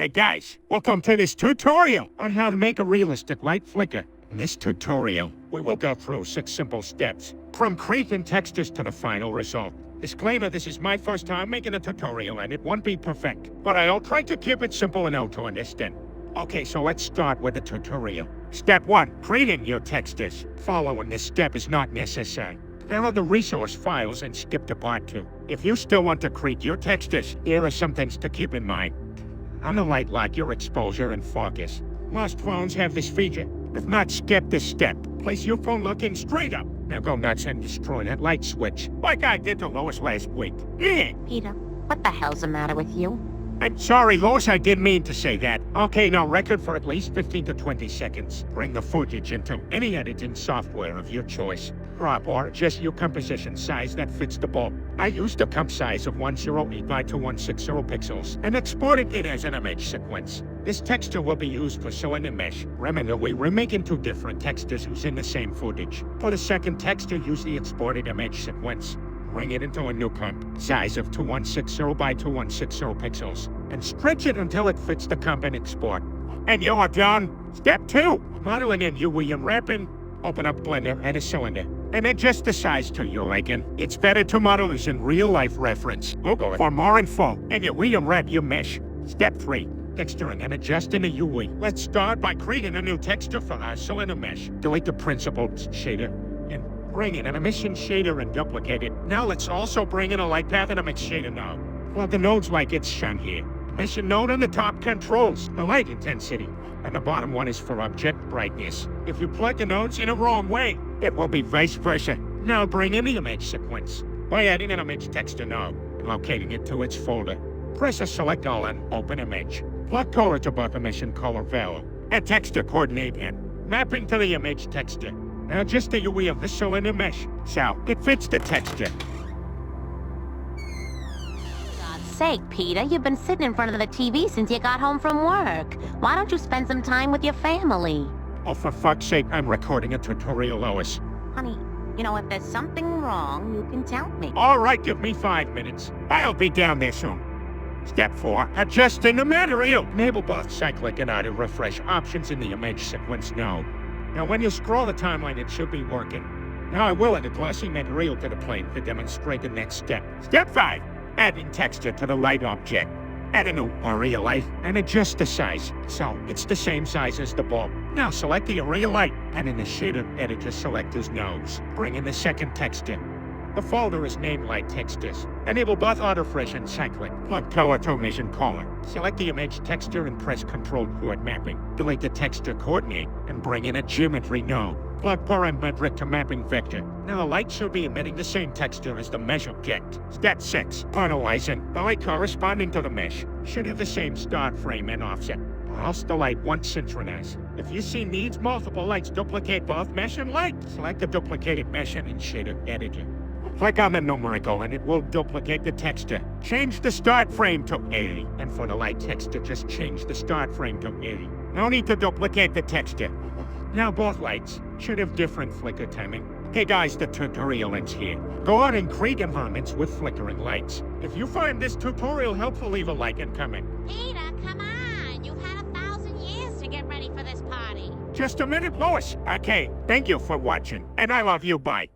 Hey guys, welcome to this tutorial on how to make a realistic light flicker. In this tutorial, we will go through 6 simple steps, from creating textures to the final result. Disclaimer, this is my first time making a tutorial and it won't be perfect, but I'll try to keep it simple enough to understand. Okay, so let's start with the tutorial. Step 1, creating your textures. Following this step is not necessary. Download the resource files and skip to part 2. If you still want to create your textures, here are some things to keep in mind. On the light, like your exposure and focus. Most phones have this feature. If not, skip this step. Place your phone looking straight up. Now go nuts and destroy that light switch, like I did to Lois last week. Yeah. Peter, what the hell's the matter with you? I'm sorry, Lois, I didn't mean to say that. Okay, now record for at least 15 to 20 seconds. Bring the footage into any editing software of your choice. Crop or adjust your composition size that fits the bulb. I used a comp size of 108 by 2160 pixels and exported it as an image sequence. This texture will be used for cylinder mesh. Remember, we're making 2 different textures using the same footage. For the second texture, use the exported image sequence. Bring it into a new comp, size of 2160 by 2160 pixels, and stretch it until it fits the comp and export. And you're done! Step 2, modeling in UV unwrapping. Open up Blender and a cylinder, and adjust the size to your liking. It's better to model using real-life reference. Google it for more info, and you re-unwrap your mesh. Step 3, texturing and adjusting the UV. Let's start by creating a new texture for our cylinder mesh. Delete the principal shader, and bring in an emission shader and duplicate it. Now let's also bring in a light path and a mix shader node. Well, the nodes like it's shown here. Emission node on the top controls the light intensity, and the bottom one is for object brightness. If you plug the nodes in a wrong way, it will be vice versa. Now bring in the image sequence by adding an image texture node and locating it to its folder. Press the select all and open image. Plug color to both emission color value and texture coordinate in, mapping to the image texture. Now adjust the UV of the cylinder mesh so it fits the texture. Sake, Peter, you've been sitting in front of the TV since you got home from work. Why don't you spend some time with your family? Oh, for fuck's sake, I'm recording a tutorial, Lois. Honey, you know, if there's something wrong, you can tell me. All right, give me 5 minutes. I'll be down there soon. Step 4, adjusting the material. Enable both cyclic and auto refresh options in the image sequence node. Now, when you scroll the timeline, it should be working. Now, I will add a glossy material to the plane to demonstrate the next step. Step 5, adding texture to the light object. Add a new area light and adjust the size, so it's the same size as the bulb. Now select the area light, and in the shader editor select his nose. Bring in the second texture. The folder is named Light Textures. Enable both autofresh and cyclic. Plug color to emission color. Select the image texture and press Ctrl Coord mapping. Delete the texture coordinate and bring in a geometry node. Plug parametric to mapping vector. Now the light should be emitting the same texture as the mesh object. Step 6, finalizing. The light corresponding to the mesh should have the same start frame and offset, or else the light won't synchronize. If you see needs multiple lights, duplicate both mesh and light. Select the duplicated mesh and in shader editor. Click on the numerical and it will duplicate the texture. Change the start frame to 80, and for the light texture, just change the start frame to 80. No need to duplicate the texture. Now both lights should have different flicker timing. Okay guys, the tutorial ends here. Go out and create environments with flickering lights. If you find this tutorial helpful, leave a like and comment. Peter, come on! You've had 1,000 years to get ready for this party. Just a minute, Lois. Okay, thank you for watching, and I love you, bye.